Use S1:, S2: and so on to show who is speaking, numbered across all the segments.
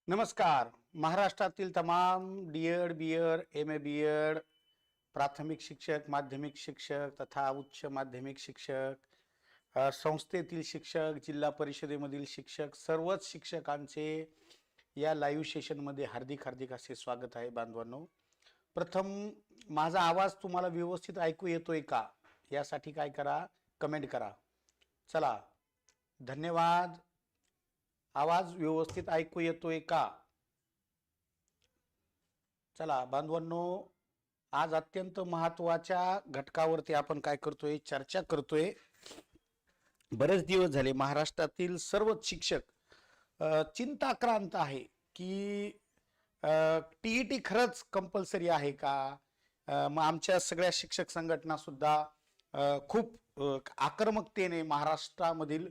S1: नमस्कार। महाराष्ट्रातील तमाम डी.एड, बी.एड, एम.ए. बी.एड, प्राथमिक शिक्षक, माध्यमिक शिक्षक तथा उच्च माध्यमिक शिक्षक, संस्थेतील शिक्षक, जिल्हा परिषदेमधील शिक्षक, सर्वच शिक्षकांचे या लाईव्ह सेशनमध्ये हार्दिक हार्दिक असे स्वागत आहे बांधवांनो। प्रथम माझा आवाज तुम्हाला व्यवस्थित ऐकू येतोय का यासाठी काय करा, कमेंट करा। चला, धन्यवाद। आवाज व्यवस्थित ऐकू येतोय का? चला बांधवांनो, आज अत्यंत महत्वाच्या घटकावरती आपण काय करतोय, चर्चा करतोय। बरेच दिवस झाले महाराष्ट्रातील सर्वच शिक्षक चिंताक्रांत आहे की टीईटी खरंच कंपल्सरी आहे का। मग आमच्या सगळ्या शिक्षक संघटना सुद्धा खूप आक्रमकतेने महाराष्ट्रामधील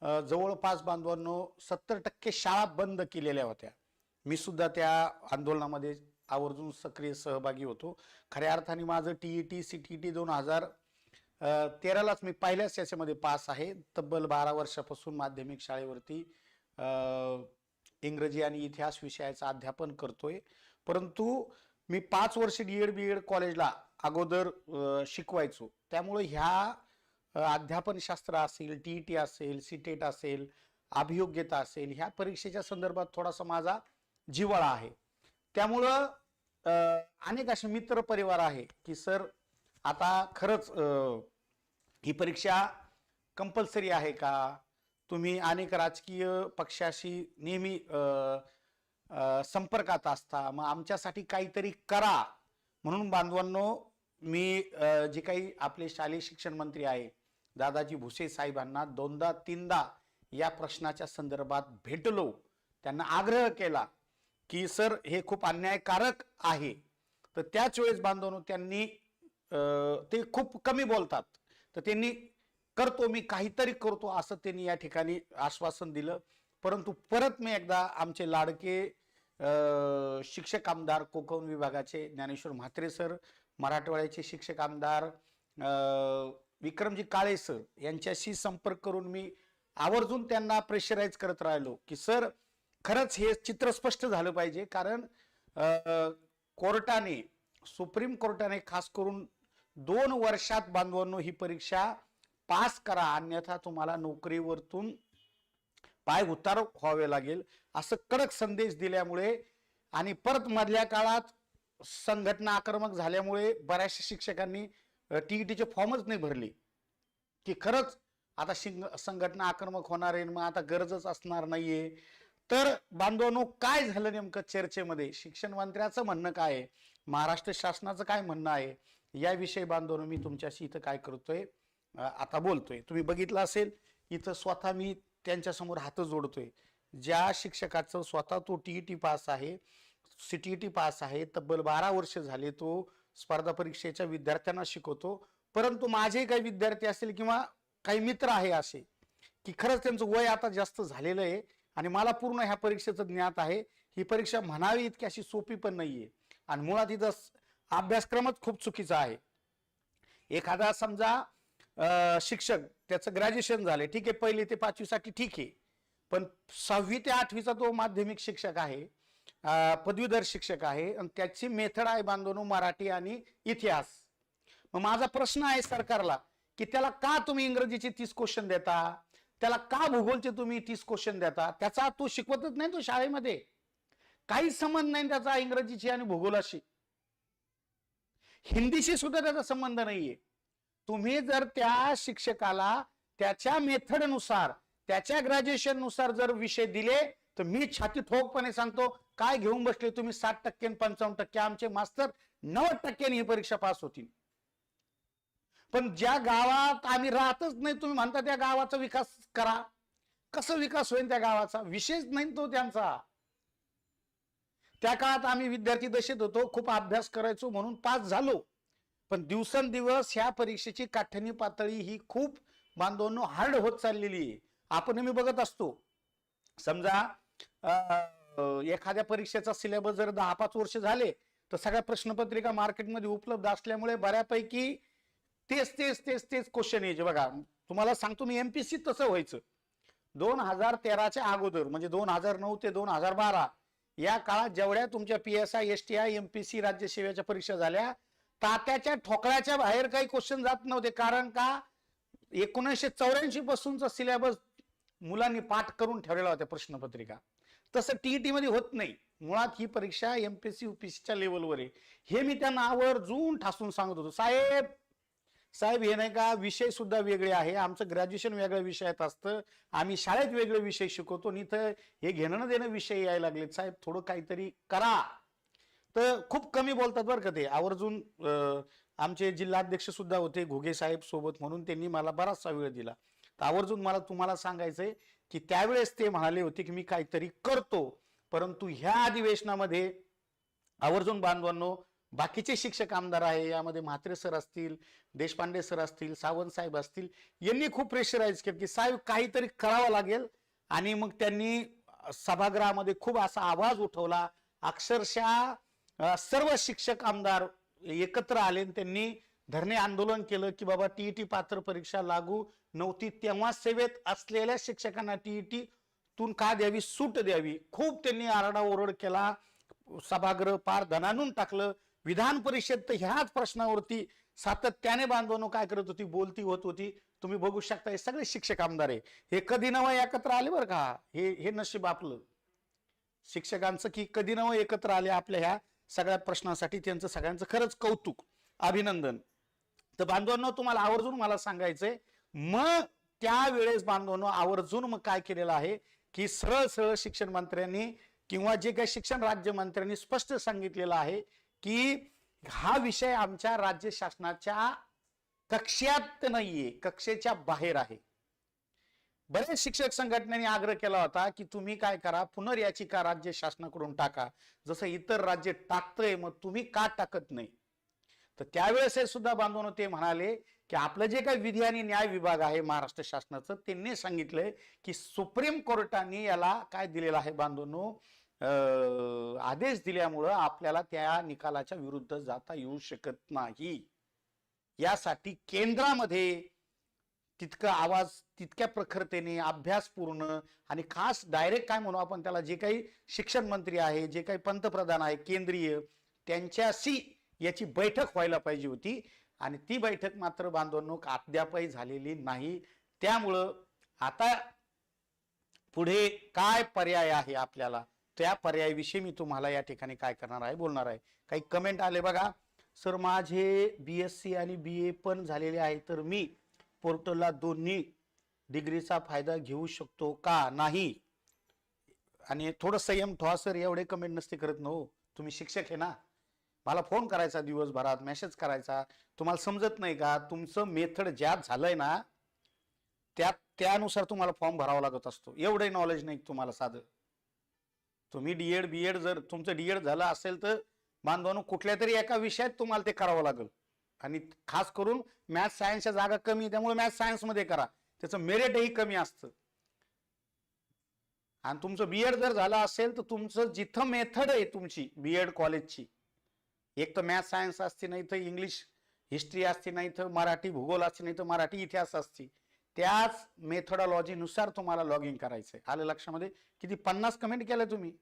S1: जवळपास बांधवांनो 70% शाळा बंद केलेल्या होत्या। मी सुद्धा त्या आंदोलनामध्ये आवर्जून सक्रिय सहभागी होतो। खऱ्या अर्थाने माझं टीईटी सीटीईटी 2013लाच मी पहिल्याच याच्यामध्ये पास आहे। तब्बल 12 वर्षापासून माध्यमिक शाळेवरती इंग्रजी आणि इतिहास विषयाचं अध्यापन करतोय। परंतु मी 5 वर्ष डी.एड, बी.एड कॉलेजला अगोदर शिकवायचो। त्यामुळे ह्या अध्यापनशास्त्र असेल, टीईटी असेल, सीटेट असेल, अभियोग्यता असेल, ह्या परीक्षेच्या संदर्भात थोडासा माझा जिव्हाळा आहे। त्यामुळं अनेक असे मित्र परिवार आहे की सर आता खरंच ही परीक्षा कंपल्सरी आहे का। तुम्ही अनेक राजकीय पक्षाशी नेहमी संपर्कात असता, मग आमच्यासाठी काहीतरी करा। म्हणून बांधवांनो, मी जे काही आपले शालेय शिक्षण मंत्री आहे दादाजी भुसे साहेबांना 2दा-3दा या प्रश्नाच्या संदर्भात भेटलो। त्यांना आग्रह केला की सर हे खूप अन्यायकारक आहे। तर त्याच वेळेस बांधवांनो, त्यांनी ते खूप कमी बोलतात, तर त्यांनी करतो, मी काहीतरी करतो असं त्यांनी या ठिकाणी आश्वासन दिलं। परंतु परत मी एकदा आमचे लाडके शिक्षक आमदार कोकण विभागाचे ज्ञानेश्वर म्हात्रे सर, मराठवाड्याचे शिक्षक आमदार विक्रमजी काळे सर यांच्याशी संपर्क करून मी आवर्जून त्यांना प्रेशराईज करत राहिलो की सर खरंच हे चित्र स्पष्ट झालं पाहिजे। कारण कोर्टाने, सुप्रीम कोर्टाने खास करून 2 वर्षात बांधवांनो ही परीक्षा पास करा, अन्यथा तुम्हाला नोकरीवरतून पाय उतार व्हावे लागेल असं कडक संदेश दिल्यामुळे आणि परत मधल्या काळात संघटना आक्रमक झाल्यामुळे बऱ्याचशा शिक्षकांनी टीईटीचे फॉर्मच नाही भरले की खरंच आता संघटना आक्रमक होणार आहे, मग आता गरजच असणार नाहीये। तर बांधवांनो, काय झालं नेमकं चर्चेमध्ये, शिक्षण मंत्र्याचं म्हणणं काय आहे, महाराष्ट्र शासनाचं काय म्हणणं आहे, याविषयी बांधवांनो मी तुमच्याशी इथं काय करतोय, आता बोलतोय। तुम्ही बघितलं असेल इथं स्वतः मी त्यांच्या समोर हात जोडतोय। ज्या शिक्षकाचं स्वतः तो टीईटी पास आहे, सीटीईटी पास आहे, तब्बल 12 वर्ष झाले तो स्पर्धा परीक्षेच्या विद्यार्थ्यांना शिकवतो। परंतु माझे काही विद्यार्थी असेल किंवा काही मित्र आहे असे की खरंच त्यांचं वय आता जास्त झालेलं आहे आणि मला पूर्ण ह्या परीक्षेचं ज्ञात आहे। ही परीक्षा म्हणावी इतकी अशी सोपी पण नाहीये आणि मुळात इथं अभ्यासक्रमच खूप चुकीचा आहे। एखादा समजा शिक्षक, त्याचं ग्रॅज्युएशन झाले, ठीक आहे, 1ली ते 5वी साठी ठीक आहे, पण 6वी ते 8वीचा तो माध्यमिक शिक्षक आहे, पदवीधर शिक्षक आहे आणि त्याची मेथड आहे बांधवनो मराठी आणि इतिहास। मग माझा प्रश्न आहे सरकारला की त्याला का तुम्ही इंग्रजीचे 30 क्वेश्चन देता, त्याला का भूगोलचे तुम्ही 30 क्वेश्चन देता, त्याचा तो शिकवतच नाही, तो शाळेमध्ये काही संबंध नाही त्याचा इंग्रजीशी आणि भूगोलाशी, हिंदीशी सुद्धा त्याचा संबंध नाहीये। तुम्ही जर त्या शिक्षकाला त्याच्या मेथडनुसार, त्याच्या ग्रॅज्युएशन नुसार जर विषय दिले तर मी छाती ठोकपणे सांगतो, काय घेऊन बसले तुम्ही 60% आणि 55%, आमचे मास्तर 90% ही परीक्षा पास होतील। पण ज्या गावात आम्ही राहतच नाही, तुम्ही म्हणता त्या गावाचा विकास करा, कसं विकास होईल त्या गावाचा, विशेष नाही तो त्यांचा। त्या काळात आम्ही विद्यार्थी दशेत होतो, खूप अभ्यास करायचो म्हणून पास झालो, पण दिवसेंदिवस ह्या परीक्षेची काठिण्य पातळी ही खूप बांधवांनो हार्ड होत चाललेली आहे। आपण नेहमी बघत असतो, समजा एखाद्या परीक्षेचा सिलेबस जर 10-5 वर्ष झाले तर सगळ्या प्रश्नपत्रिका मार्केटमध्ये उपलब्ध असल्यामुळे बऱ्यापैकी तेच क्वेश्चन यायचे। बघा तुम्हाला सांगतो मी, एमपीसी तसं व्हायचं। 2013च्या अगोदर म्हणजे 2009 ते 2012 या काळात जेवढ्या तुमच्या PSI STI MPC राज्यसेवेच्या परीक्षा झाल्या, तात्याच्या ठोकळ्याच्या बाहेर काही क्वेश्चन जात नव्हते. कारण का 1984 पासूनचा सिलेबस मुलांनी पाठ करून ठेवलेला होता प्रश्नपत्रिका. तसं TET मध्ये होत नाही. मुळात ही परीक्षा MPSC UPSCच्या लेवलवर आहे. हे मी त्यांना आवर्जून ठासून सांगत होतो. साहेब हे नाही का, विषय सुद्धा वेगळे आहे. आमचं ग्रॅज्युएशन वेगळ्या विषयात असतं, आम्ही शाळेत वेगळे विषय शिकवतो, इथं हे घेणं न देणं विषय यायला लागले. साहेब थोडं काहीतरी करा. तर खूप कमी बोलतात बरं का ते. आवर्जून आमचे जिल्हाध्यक्ष सुद्धा होते घोगे साहेब सोबत, म्हणून त्यांनी मला बराचसा वेळ दिला. तर आवर्जून मला तुम्हाला सांगायचंय की त्यावेळेस ते म्हणाले होते की मी काहीतरी करतो, परंतु ह्या अधिवेशनामध्ये आवर्जून बांधवांनो, बाकीचे शिक्षक आमदार आहे, यामध्ये म्हात्रे सर असतील, देशपांडे सर असतील, सावंत साहेब असतील, यांनी खूप प्रेशराईज केलं की साहेब काहीतरी करावं लागेल. आणि मग त्यांनी सभागृहामध्ये खूप असा आवाज उठवला. अक्षरशः सर्व शिक्षक आमदार एकत्र आले, त्यांनी धरणे आंदोलन केलं की बाबा TET पात्र परीक्षा लागू नव्हती तेव्हा सेवेत असलेल्या शिक्षकांना TET तून का द्यावी, सूट द्यावी. खूप त्यांनी आरडाओरड केला. सभागृह पार धनानून टाकलं. विधान परिषद तर ह्याच प्रश्नावरती सातत्याने बांधवांनो काय करत होती, बोलती होत होती. तुम्ही बघू शकता हे सगळे शिक्षक आमदार आहे, हे कधी नवा एकत्र आले बरं का. हे नशीब आपलं शिक्षकांचं की कधी नवं एकत्र आले आपल्या ह्या सगळ्या प्रश्नांसाठी. त्यांचं सगळ्यांचं खरंच कौतुक, अभिनंदन. तर बांधवांनो तुम्हाला आवर्जून मला सांगायचंय, मग त्यावेळेस बांधवांनो आवर्जून मग काय केलेलं आहे की सरळ सरळ शिक्षण मंत्र्यांनी किंवा जे काही शिक्षण राज्यमंत्र्यांनी स्पष्ट सांगितलेलं आहे की हा विषय आमच्या राज्य शासनाच्या कक्षात नाहीये, कक्षेच्या बाहेर आहे. बरेच शिक्षक संघटनेने आग्रह केला होता की तुम्ही काय करा, पुनर्याचिका राज्य शासनाकडून टाका, जसं इतर राज्य टाकतंय मग तुम्ही का टाकत नाही. तर त्यावेळेस हे सुद्धा बांधवांनो ते म्हणाले की आपलं जे काही विधी आणि न्याय विभाग आहे महाराष्ट्र शासनाचं, त्यांनी सांगितलंय की सुप्रीम कोर्टाने याला काय दिलेलं आहे बांधवांनो, आदेश दिल्यामुळं आपल्याला त्या निकालाच्या विरुद्ध जाता येऊ शकत नाही. यासाठी केंद्रामध्ये तितका आवाज, तितक्या प्रखरतेने, अभ्यासपूर्ण आणि खास डायरेक्ट काय म्हणू आपण त्याला, जे काही शिक्षण मंत्री आहे, जे काही पंतप्रधान आहे केंद्रीय, त्यांच्याशी याची बैठक व्हायला पाहिजे होती. आणि ती बैठक मात्र बांधवांनो अद्यापही झालेली नाही. त्यामुळं आता पुढे काय पर्याय आहे आपल्याला, त्या पर्यायाविषयी मी तुम्हाला या ठिकाणी काय करणार आहे, बोलणार आहे. काही कमेंट आले बघा. सर माझे BSc आणि BA पण झालेले आहे, तर मी पोर्टलला दोन्ही डिग्रीचा फायदा घेऊ शकतो का नाही. आणि थोडं संयम ठेवा सर, एवढे कमेंट नसते करत. हो तुम्ही शिक्षक आहे ना, मला फोन करायचा दिवसभरात, मेसेज करायचा. तुम्हाला समजत नाही का, तुमचं मेथड ज्यात झालंय ना त्यानुसार तुम्हाला फॉर्म भरावा लागत असतो. एवढं नॉलेज नाही तुम्हाला साधं. तुम्ही DED जर तुमचं DED झालं असेल तर बांधवांनो कुठल्या तरी एका विषयात तुम्हाला ते करावं लागेल. आणि खास करून मॅथ्स सायन्सच्या जागा कमी, त्यामुळे मॅथ्स सायन्स मध्ये करा, त्याचं मेरिटही कमी असतं. आणि तुमचं BED जर झालं असेल तर तुमचं जिथं मेथड आहे तुमची BED कॉलेजची, एक तर मॅथ्स सायन्स असते, नाही तर इंग्लिश हिस्ट्री असते, नाही तर मराठी भूगोल असते, नाही तर मराठी इतिहास असते, त्याच मेथोडॉलॉजी नुसार तुम्हाला लॉग इन करायचंय. आलं लक्षामध्ये. किती 50 कमेंट केलं तुम्ही.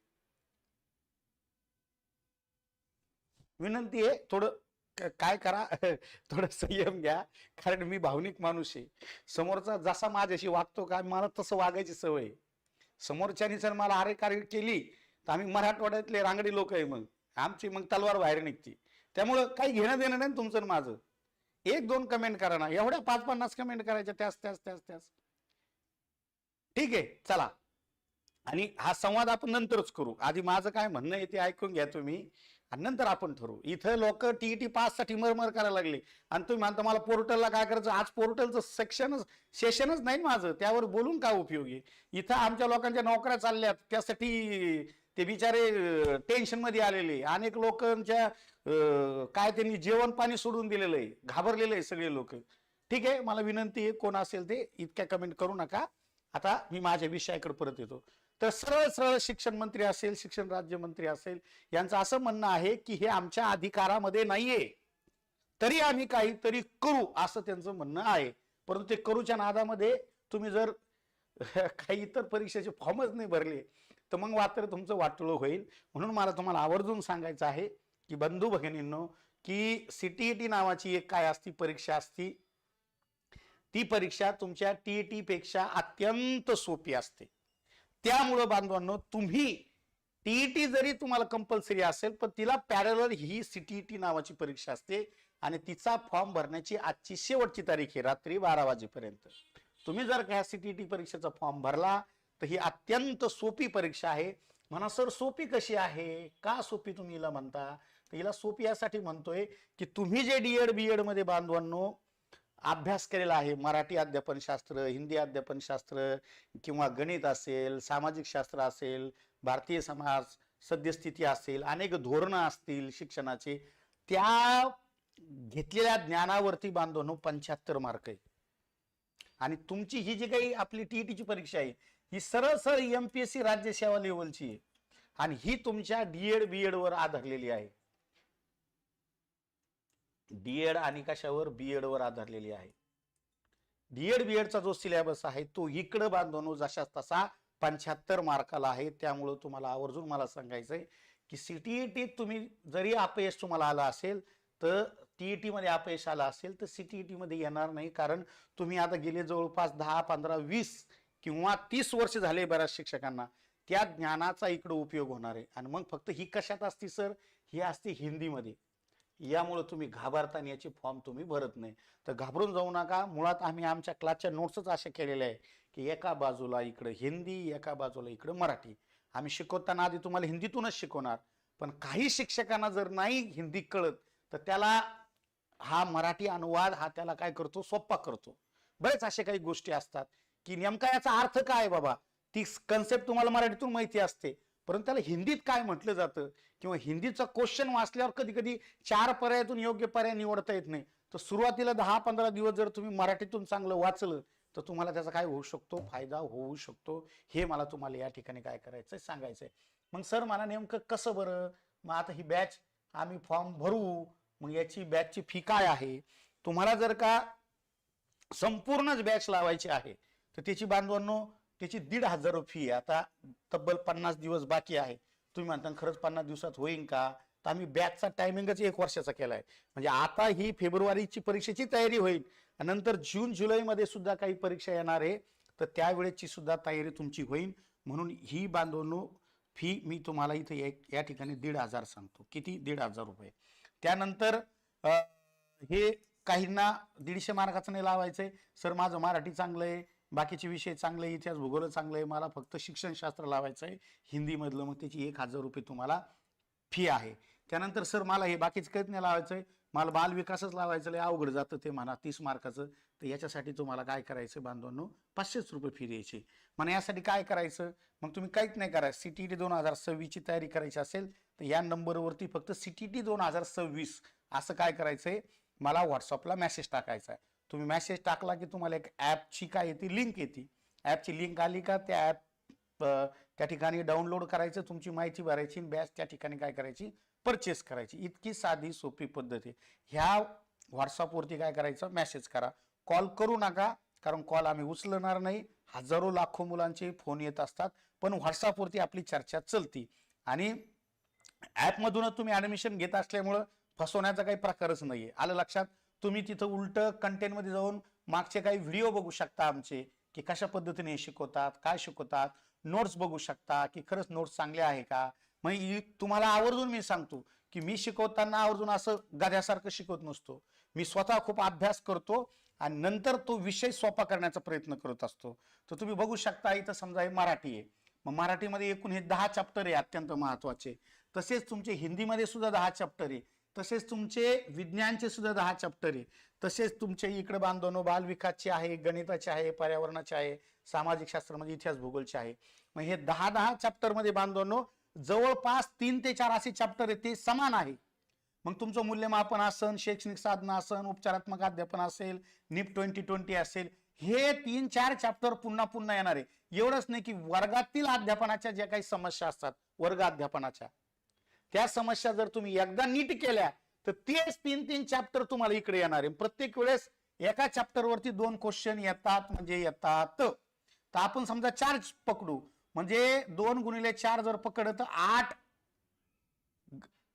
S1: विनंती आहे थोडं काय करा थोडं संयम घ्या, कारण मी भावनिक माणूस आहे. समोरचा जसा माझ्याशी वागतो का मला तसं वागायची सवय आहे. समोरच्यानी जर मला अरे केली तर आम्ही मराठवाड्यातले रांगडी लोक आहे, मग आमची मग तलवार बाहेर निघते. त्यामुळं काही घेणं देणं नाही तुमचं माझं. 1-2 कमेंट करा ना, एवढ्या 5-50 कमेंट करायच्या त्याच. ठीक आहे चला. आणि हा संवाद आपण नंतरच करू. आधी माझं काय म्हणणं आहे ते ऐकून घ्या तुम्ही, आणि नंतर आपण ठरवू. इथं लोक TET पास साठी मरमर करायला लागले आणि तुम्ही म्हणता मला पोर्टलला काय करायचं. आज पोर्टलचं सेशनच नाही माझं, त्यावर बोलून काय उपयोग आहे. इथं आमच्या लोकांच्या नोकऱ्या चालल्यात, त्यासाठी ते बिचारे टेन्शन मध्ये आलेले. अनेक लोकांच्या काय त्यांनी जेवण पाणी सोडून दिलेलं आहे, घाबरलेले आहे सगळे लोक. ठीक आहे, मला विनंती आहे कोण असेल ते इतक्या कमेंट करू नका. आता मी माझ्या विषयाकडे परत येतो. तर सरळ सरळ शिक्षण मंत्री असेल, शिक्षण राज्यमंत्री असेल, यांचं असं म्हणणं आहे की हे आमच्या अधिकारामध्ये नाहीये, तरी आम्ही काहीतरी करू असं त्यांचं म्हणणं आहे. परंतु ते करूच्या नादामध्ये तुम्ही जर काही इतर परीक्षेचे फॉर्मच नाही भरले तर मग मात्र तुमचं वाटोळं होईल. म्हणून मला तुम्हाला आवर्जून सांगायचं आहे की बंधू भगिनींनो, की सीटीईटी नावाची एक काय असती परीक्षा असती, ती परीक्षा तुमच्या टीईटी पेक्षा अत्यंत सोपी असते. त्यामुळं बांधवांनो, तुम्ही टीईटी जरी तुम्हाला कंपल्सरी असेल, पण तिला पॅरलल ही सीटीईटी नावाची परीक्षा असते आणि तिचा फॉर्म भरण्याची आजची शेवटची तारीख आहे रात्री 12 वाजेपर्यंत. तुम्ही जर का सीटीईटी परीक्षेचा फॉर्म भरला तर ही अत्यंत सोपी परीक्षा आहे. म्हणा सर सोपी कशी आहे, का सोपी तुम्ही हिला म्हणता? तर हिला सोपी यासाठी म्हणतोय की तुम्ही जे डीएड बीएड मध्ये बांधवांनो अभ्यास केलेला आहे, मराठी अध्यापन शास्त्र, हिंदी अध्यापन शास्त्र किंवा गणित असेल, सामाजिक शास्त्र असेल, भारतीय समाज सद्यस्थिती असेल, अनेक धोरणं असतील शिक्षणाचे, त्या घेतलेल्या ज्ञानावरती बांधवांनो 75 मार्क आहे. आणि तुमची ही जी काही आपली टीईटीची परीक्षा आहे ही सरळ सरळ एमपीएससी राज्य सेवा लेवलची आहे आणि ही तुमच्या डीएड बीएड वर आधारलेली आहे. डीएड आणि कशावर? बीएड वर आधारलेली आहे. डीएड बीएडचा जो सिलेबस आहे तो इकडे बांधवनो जशाच तसा 75 मार्काला आहे. त्यामुळे तुम्हाला आवर्जून मला सांगायचंय की सीटीईटी तुम्ही जरी अपयश तुम्हाला आला असेल तर टीईटी मध्ये अपयश आला असेल तर सीटीईटी मध्ये येणार नाही. कारण तुम्ही आता गेले जवळपास 10, 15, 20 किंवा 30 वर्ष झाले बऱ्याच शिक्षकांना, त्या ज्ञानाचा इकडे उपयोग होणार आहे. आणि मग फक्त ही कशात असती सर? ही असते हिंदीमध्ये. यामुळे तुम्ही घाबरताना याचे फॉर्म तुम्ही भरत नाही. तर घाबरून जाऊ नका. मुळात आम्ही आमच्या क्लासच्या नोट्सच अशा केलेल्या आहे की एका बाजूला इकडे हिंदी, एका बाजूला इकडे मराठी. आम्ही शिकवताना आधी तुम्हाला हिंदीतूनच शिकवणार, पण काही शिक्षकांना जर नाही हिंदी कळत तर त्याला हा मराठी अनुवाद हा त्याला काय करतो? सोपा करतो. बरेच असे काही गोष्टी असतात की नेमका याचा अर्थ काय बाबा, ती कन्सेप्ट तुम्हाला मराठीतून माहिती असते, परंतु त्याला हिंदीत काय म्हटलं जातं किंवा हिंदीचा क्वेश्चन वाचल्यावर कधी कधी 4 पर्यायातून योग्य पर्याय निवडता येत नाही. तर सुरुवातीला 10-15 दिवस जर तुम्ही मराठीतून चांगलं वाचलं तर तुम्हाला त्याचा काय होऊ शकतो? फायदा होऊ शकतो. हे मला तुम्हाला या ठिकाणी काय करायचंय? सांगायचंय. मग सर मला नेमकं कसं बरं? मग आता ही बॅच आम्ही फॉर्म भरू, मग याची बॅचची फी काय आहे? तुम्हाला जर का संपूर्णच बॅच लावायची आहे तर त्याची बांधवांनो त्याची 1,500 फी आहे. आता तब्बल 50 दिवस बाकी आहे. तुम्ही म्हणता खरंच 50 दिवसात होईल का? तर आम्ही बॅचचा टायमिंगच 1 वर्षाचा केलाय. म्हणजे आता ही फेब्रुवारीची परीक्षेची तयारी होईल, नंतर जून जुलै मध्ये सुद्धा काही परीक्षा येणार आहे, तर त्यावेळेची सुद्धा तयारी तुमची होईल. म्हणून ही बांधवांनो फी मी तुम्हाला इथे या ठिकाणी 1,500 सांगतो. किती? 1,500 रुपये. त्यानंतर हे काहींना 150 मार्काचं नाही लावायचंय. सर माझं मराठी चांगलं आहे, बाकीचे विषय चांगले, इतिहास भूगोल चांगलं आहे, मला फक्त शिक्षणशास्त्र लावायचं आहे हिंदी मधलं, मग त्याची 1,000 रुपये तुम्हाला फी आहे. त्यानंतर सर मला हे बाकीचं काहीच नाही लावायचंय, मला बाल विकासच लावायचं आहे, अवघड जातं ते म्हणा 30 मार्काचं, तर याच्यासाठी तुम्हाला काय करायचं बांधवांनो? 500 रुपये फी द्यायची. मग यासाठी काय करायचं? मग तुम्ही काहीच नाही करायचं. सीटीईटी 2026 ची तयारी करायची असेल तर या नंबरवरती फक्त सीटीईटी 2026 असं काय करायचंय, मला व्हॉट्सअपला मेसेज टाकायचा आहे. तुम्ही मेसेज टाकला की तुम्हाला एक ऍपची काय येते? लिंक येते. ऍपची लिंक आली का त्या ऍप त्या ठिकाणी डाउनलोड करायचं, तुमची माहिती भरायची, बॅच त्या ठिकाणी काय करायची? परचेस करायची. इतकी साधी सोपी पद्धत आहे. ह्या व्हॉट्सअपवरती काय करायचं? मेसेज करा. कॉल करू नका, कारण कॉल आम्ही उचलणार नाही. हजारो लाखो मुलांचे फोन येत असतात, पण व्हॉट्सअपवरती आपली चर्चा चलती आणि ऍप मधूनच तुम्ही ऍडमिशन घेत असल्यामुळं फसवण्याचा काही प्रकारच नाहीये. आलं लक्षात? तुम्ही तिथं उलट कंटेंट मध्ये जाऊन मागचे काही व्हिडिओ बघू शकता आमचे, की कशा पद्धतीने शिकवतात, काय शिकवतात, नोट्स बघू शकता की खरंच नोट्स चांगले आहे का. मग तुम्हाला आवर्जून मी सांगतो की मी शिकवताना आवर्जून असं गाद्यासारखं शिकवत नसतो. मी स्वतः खूप अभ्यास करतो आणि नंतर तो विषय सोपा करण्याचा प्रयत्न करत असतो. तर तुम्ही बघू शकता इथं समजा हे मराठी आहे, मग मराठीमध्ये एकूण हे 10 चॅप्टर आहे अत्यंत महत्वाचे. तसेच तुमचे हिंदीमध्ये सुद्धा 10 चॅप्टर आहे. तसेच तुमचे विज्ञानचे सुद्धा 10 चॅप्टर आहे. तसेच तुमचे इकडे बांधवनो बाल विकासचे आहे, गणिताचे आहे, पर्यावरणाचे आहे, सामाजिक शास्त्र म्हणजे इतिहास भूगोलचे आहे. मग हे 10 चॅप्टर मध्ये बांधवनो जवळपास 3 ते 4 असे चॅप्टर आहे ते समान आहे. मग तुमचं मूल्यमापन असन, शैक्षणिक साधना असन, उपचारात्मक अध्यापन असेल, निप 2020 असेल, हे 3-4 चॅप्टर पुन्हा पुन्हा येणार आहे. एवढंच नाही की वर्गातील अध्यापनाच्या ज्या काही समस्या असतात वर्ग अध्यापनाच्या, त्या समस्या जर तुम्ही एकदा नीट केल्या तर तेच 3-3 चॅप्टर तुम्हाला इकडे येणार आहे. प्रत्येक वेळेस एका चॅप्टर वरती 2 क्वेश्चन येतात म्हणजे येतात. तर आपण समजा 4 पकडू, म्हणजे 2 गुणिले 4 जर पकडलं तर 8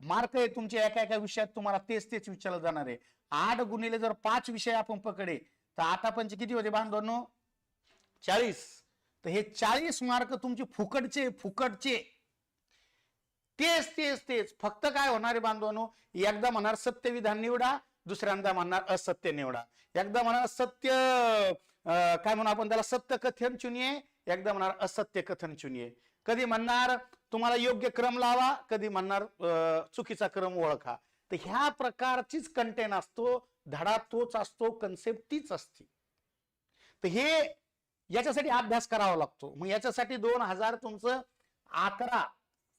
S1: मार्क आहे तुमचे एका एका विषयात, तुम्हाला तेच विचारलं जाणार आहे. 8 गुणिले जर 5 विषय आपण पकडे तर 8 पंच किती होते बांधवांनो? 40. तर हे 40 मार्क तुमचे फुकटचे. तेच फक्त काय होणार आहे बांधवांनो, एकदा म्हणणार सत्य विधान निवडा, दुसऱ्यांदा म्हणणार असत्य निवडा. एकदा म्हणणार सत्य काय म्हणू आपण त्याला, सत्य कथन चुनिये, एकदा म्हणणार असत्य कथन चुनिये. कधी म्हणणार तुम्हाला योग्य क्रम लावा, कधी म्हणणार चुकीचा क्रम ओळखा. तर ह्या प्रकारचीच कंटेंट असतो, धडा तोच असतो, कन्सेप्ट तीच असते. तर हे याच्यासाठी अभ्यास करावा लागतो. मग याच्यासाठी 2000 तुमचं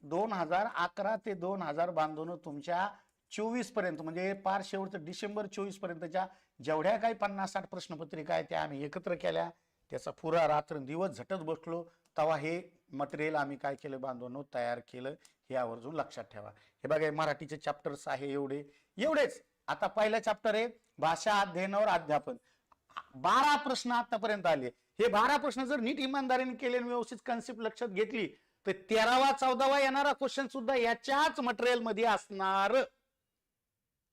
S1: 2011 ते 2000 बांधून तुमच्या 24 पर्यंत, म्हणजे पार शेवटचं डिसेंबर 24 पर्यंतच्या जेवढ्या काही 50-60 प्रश्नपत्रिका आहेत त्या आम्ही एकत्र केल्या. त्याचा पुरा रात्र दिवस झटत बसलो, तेव्हा हे मटेरियल आम्ही काय केलं बांधवांनो, तयार केलं. हे आवर्जून लक्षात ठेवा. हे बघा मराठीचे चॅप्टर्स आहे एवढेच. आता पहिला चॅप्टर आहे भाषा अध्ययनावर अध्यापन. 12 प्रश्न आतापर्यंत आले. हे 12 प्रश्न जर नीट इमानदारीने केले, व्यवस्थित कन्सेप्ट लक्षात घेतली, तर 13वा 14वा येणारा क्वेश्चन सुद्धा याच्याच मटेरियल मध्ये असणार.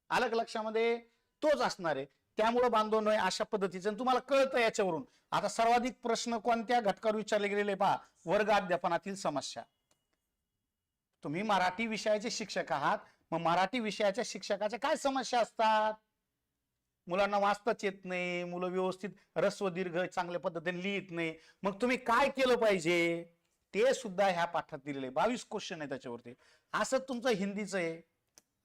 S1: अलग लक्षामध्ये तोच असणार आहे. त्यामुळे बांधव अशा पद्धतीचं तुम्हाला कळतं याच्यावरून. आता सर्वाधिक प्रश्न कोणत्या घटकावर विचारले गेलेले पहा, वर्ग अध्यापनातील समस्या. तुम्ही मराठी विषयाचे शिक्षक आहात, मग मराठी विषयाच्या शिक्षकाच्या काय समस्या असतात? मुलांना वाचताच येत नाही, मुलं व्यवस्थित रस्व दीर्घ चांगल्या पद्धतीने लिहित नाही, मग तुम्ही काय केलं पाहिजे ते सुद्धा ह्या पाठात दिलेले 22 क्वेश्चन आहे त्याच्यावरती. असंच तुमचं हिंदीचं आहे,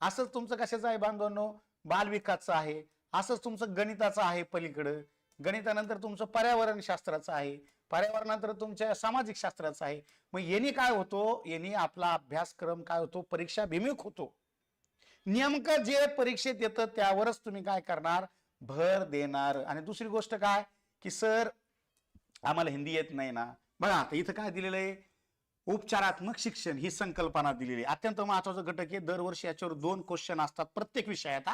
S1: असंच तुमचं कशाचं आहे बांधवांनो, बालविकासचं आहे, असंच तुमचं गणिताचं आहे पलीकडं, गणितानंतर तुमचं पर्यावरण शास्त्राचं आहे, पर्यावरणानंतर तुमच्या सामाजिक शास्त्राचं आहे. मग यांनी काय होतो, यांनी आपला अभ्यासक्रम काय होतो, परीक्षा भिमुख होतो. नेमकं जे परीक्षेत येतं त्यावरच तुम्ही काय करणार, भर देणार. आणि दुसरी गोष्ट काय की सर आम्हाला हिंदी येत नाही ना, बघा आता इथं काय दिलेलं आहे, उपचारात्मक शिक्षण ही संकल्पना दिलेली आहे. अत्यंत महत्वाचा घटक आहे. दरवर्षी याच्यावर 2 क्वेश्चन असतात प्रत्येक विषयात.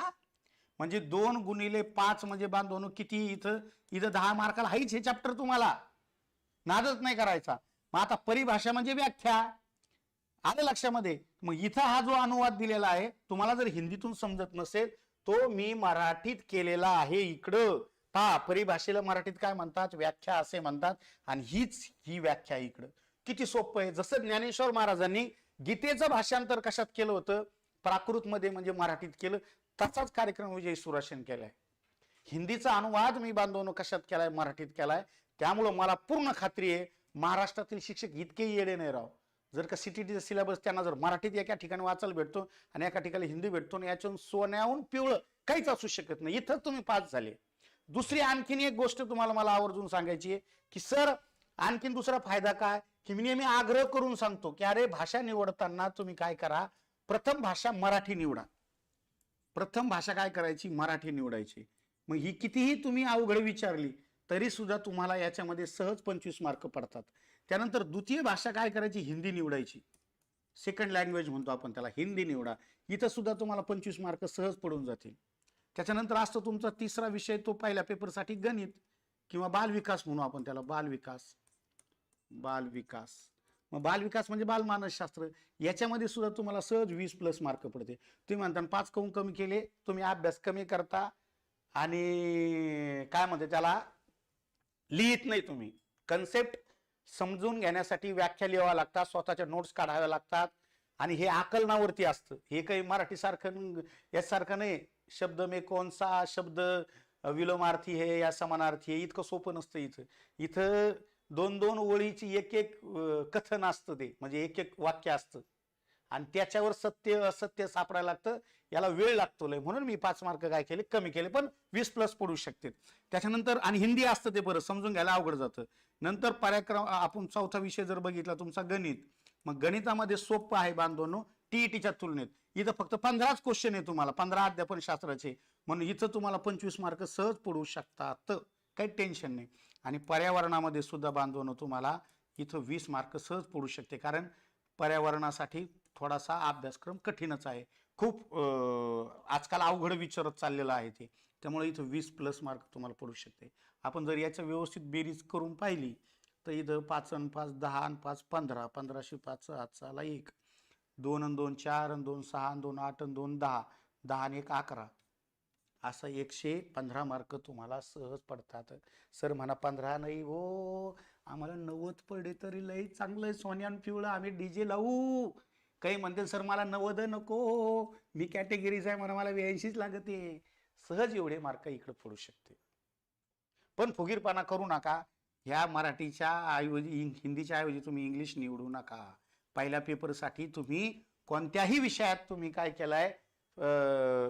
S1: म्हणजे 2 गुणिले 5 म्हणजे बांधवनो किती, इथं 10 मार्काला हाईच हे चॅप्टर, तुम्हाला नादच नाही करायचा. मग आता परिभाषा म्हणजे व्याख्या आलं लक्षामध्ये. मग इथं हा जो अनुवाद दिलेला आहे, तुम्हाला जर हिंदीतून समजत नसेल तो मी मराठीत केलेला आहे. इकडं पहा, परिभाषेला मराठीत काय म्हणतात, व्याख्या असे म्हणतात, आणि ही व्याख्या इकडं. किती सोपं आहे. जसं ज्ञानेश्वर महाराजांनी गीतेचं भाषांतर कशात केलं होतं, प्राकृत मध्ये म्हणजे मराठीत केलं, तसाच कार्यक्रम विजय सुराशन केलाय. हिंदीचा अनुवाद मी बांधवनो कशात केलाय, मराठीत केलाय. त्यामुळं मला पूर्ण खात्री आहे महाराष्ट्रातील शिक्षक इतके येडे नाही राव. जर का सीटीटीचा सिलेबस त्यांना जर मराठीत एका ठिकाणी वाचायला भेटतो आणि एका ठिकाणी हिंदी भेटतो, आणि याच्यातून सोन्याहून पिवळं काहीच असू शकत नाही. इथं तुम्ही पास झाले. दुसरी आणखीन एक गोष्ट तुम्हाला मला आवर्जून सांगायची आहे की सर आणखीन दुसरा फायदा काय, की मी नेहमी आग्रह करून सांगतो की अरे भाषा निवडताना तुम्ही काय करा, प्रथम भाषा मराठी निवडा. प्रथम भाषा काय करायची, मराठी निवडायची. मग ही कितीही तुम्ही अवघड विचारली तरी सुद्धा तुम्हाला याच्यामध्ये सहज 25 मार्क पडतात. त्यानंतर द्वितीय भाषा काय करायची, हिंदी निवडायची. सेकंड लँग्वेज म्हणतो आपण त्याला, हिंदी निवडा. इथं सुद्धा तुम्हाला 25 मार्क सहज पडून जातील. त्याच्यानंतर असतो तुमचा तिसरा विषय, तो पहिल्या पेपरसाठी गणित किंवा बालविकास म्हणू आपण त्याला, बालविकास. मग बालविकास म्हणजे बालमानसशास्त्र. याच्यामध्ये सुद्धा तुम्हाला सहज 20+ मार्क पडते. तुम्ही म्हणता 5 काऊन कमी केले, तुम्ही अभ्यास कमी करता आणि काय म्हणते त्याला लिहित नाही. तुम्ही कन्सेप्ट समजून घेण्यासाठी व्याख्या लिहाव्या लागतात, स्वतःच्या नोट्स काढाव्या लागतात, आणि हे आकलनावरती असतं. हे काही मराठी सारखं यासारखं नाही, शब्द में कौन सा शब्द विलोमार्थी है या समानार्थी है, इतकं सोपं नसतं. इथं 2-2 ओळीची एक कथन असतं, ते म्हणजे एक वाक्य असतं, आणि त्याच्यावर सत्य असत्य सापडायला लागतं. याला वेळ लागतो लय, म्हणून मी 5 मार्क काय केले, कमी केले, पण 20+ पडू शकते. त्याच्यानंतर आणि हिंदी असतं ते बरं समजून घ्यायला अवघड जातं. नंतर पराक्रम आपण चौथा विषय जर बघितला तुमचा गणित. मग गणितामध्ये सोपं आहे बांधवांनो टीईटीच्या तुलनेत. इथं फक्त 15च क्वेश्चन आहे तुम्हाला, 15 अध्यापन शास्त्राचे, म्हणून इथं तुम्हाला 25 मार्क सहज पडू शकतात, काही टेन्शन नाही. आणि पर्यावरणामध्ये सुद्धा बांधवांनो तुम्हाला इथं 20 मार्क सहज पडू शकते, कारण पर्यावरणासाठी थोडासा अभ्यासक्रम कठीणच आहे. खूप आजकाल अवघड विचारत चाललेलं आहे ते, त्यामुळे इथं 20+ मार्क तुम्हाला पडू शकते. आपण जर याचं व्यवस्थित बेरीज करून पाहिली तर इथं 5 आणि 5 10 आणि 5 15, 15शी 5 आजचाला 1, 2 आणि 2 4 आणि 2 6 आणि 2 8 आणि 2 10, 10 आणि 1 11, असं 115 मार्क तुम्हाला सहज पडतात. सर म्हणा 15 नाही हो, आम्हाला 90 पडले तरी लई चांगलं, सोन्यान पिवळं आम्ही डीजे लावू. काही म्हणतील सर मला 90 नको, मी कॅटेगरीज आहे म्हणा, मला 82च लागते. सहज एवढे मार्क इकडे पडू शकते. पण फुगीरपणा करू नका. ह्या मराठीच्या ऐवजी हिंदीच्या ऐवजी तुम्ही इंग्लिश निवडू नका. पहिल्या पेपरसाठी तुम्ही कोणत्याही विषयात तुम्ही काय केलंय,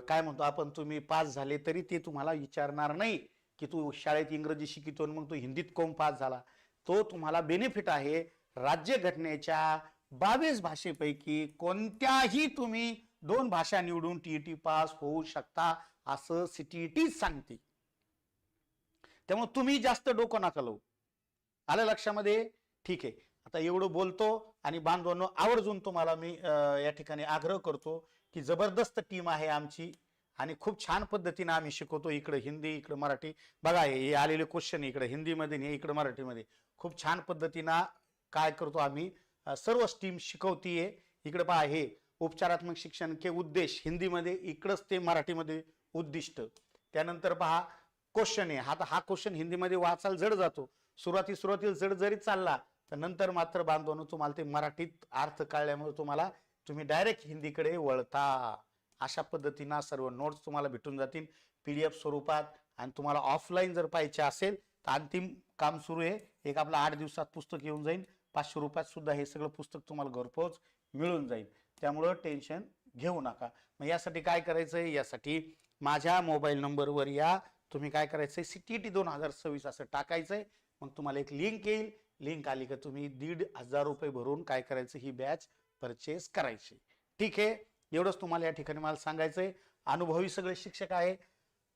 S1: काय म्हणतो आपण, तुम्ही पास झाले तरी ते तुम्हाला विचारणार नाही की तू शाळेत इंग्रजी शिकितो मग तू हिंदीत कोण पास झाला. तो तुम्हाला बेनिफिट आहे. राज्यघटनेच्या 22 भाषेपैकी कोणत्याही तुम्ही 2 भाषा निवडून टीईटी पास होऊ शकता, असं सीटीईटी सांगते. त्यामुळे तुम्ही जास्त डोकं नका लावू. आलं लक्षामध्ये? ठीक आहे. आता एवढं बोलतो आणि बांधवांनो, आवर्जून तुम्हाला मी या ठिकाणी आग्रह करतो की जबरदस्त टीम आहे आमची आणि खूप छान पद्धतीने आम्ही शिकवतो. इकडे हिंदी, इकडे मराठी. बघा हे आलेले क्वेश्चन इकडे हिंदीमध्ये आणि इकडे मराठीमध्ये खूप छान पद्धतीनं काय करतो आम्ही, सर्व टीम शिकवतीये. इकडे पहा, हे उपचारात्मक शिक्षण के उद्देश हिंदीमध्ये, इकडंच ते मराठीमध्ये उद्दिष्ट. त्यानंतर पहा क्वेश्चन आहे, हा क्वेश्चन हिंदीमध्ये वाचायला जड जातो. सुरुवातीला जड जरी चालला तर नंतर मात्र बांधवांनो तुम्हाला ते मराठीत अर्थ कळल्यामुळे तुम्ही डायरेक्ट हिंदीकडे वळता. अशा पद्धतीनं सर्व नोट्स तुम्हाला भेटून जातील पीडीएफ स्वरूपात. आणि तुम्हाला ऑफलाईन जर पाहिजे असेल तर अंतिम काम सुरू आहे. एक आपला 8 दिवसात पुस्तक येऊन जाईल. 500 रुपयात सुद्धा हे सगळं पुस्तक तुम्हाला घरपोच मिळून जाईल. त्यामुळं टेन्शन घेऊ नका. मग यासाठी काय करायचंय, यासाठी माझ्या मोबाईल नंबरवर या. तुम्ही काय करायचंय, सीटीईटी 2026 असं टाकायचंय. मग तुम्हाला एक लिंक येईल. लिंक आली का तुम्ही 1,500 रुपये भरून काय करायचं, ही बॅच परचेस करायची. ठीक आहे, एवढंच तुम्हाला या ठिकाणी मला सांगायचंय. अनुभवी सगळे शिक्षक आहे.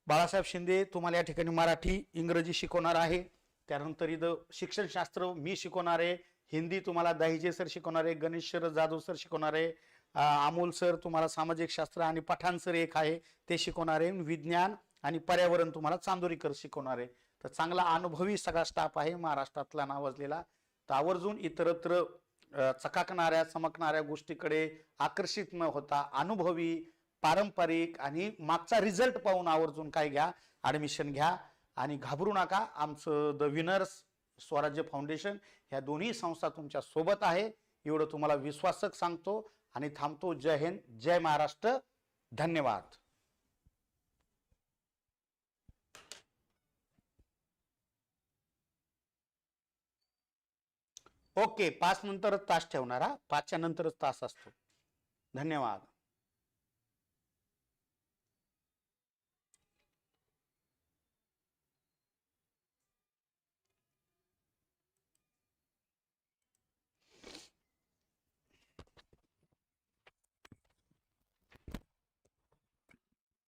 S1: बाळासाहेब शिंदे तुम्हाला या ठिकाणी मराठी इंग्रजी शिकवणार आहे. त्यानंतर इथं शिक्षणशास्त्र मी शिकवणार आहे. हिंदी तुम्हाला दाहिजे सर शिकवणार आहे. गणेश सर जाधव सर शिकवणार आहे. अमोल सर तुम्हाला सामाजिक शास्त्र आणि पठाण सर एक आहे ते शिकवणार आहे. विज्ञान आणि पर्यावरण तुम्हाला चांदोरीकर शिकवणार आहे. तर चांगला अनुभवी सगळा स्टाफ आहे महाराष्ट्रातला नावाजलेला. तर आवर्जून इतरत्र चकाकणाऱ्या चमकणाऱ्या गोष्टीकडे आकर्षित न होता अनुभवी, पारंपरिक आणि मागचा रिझल्ट पाहून आवर्जून काय घ्या, ऍडमिशन घ्या. आणि घाबरू नका. आमचं द विनर्स स्वराज्य फाउंडेशन ह्या दोन्ही संस्था तुमच्या सोबत आहे, एवढं तुम्हाला विश्वासक सांगतो आणि थांबतो. जय हिंद, जय महाराष्ट्र, धन्यवाद. ओके, 5 नंतरच तास ठेवणार हा, 5च्या नंतरच तास असतो. धन्यवाद.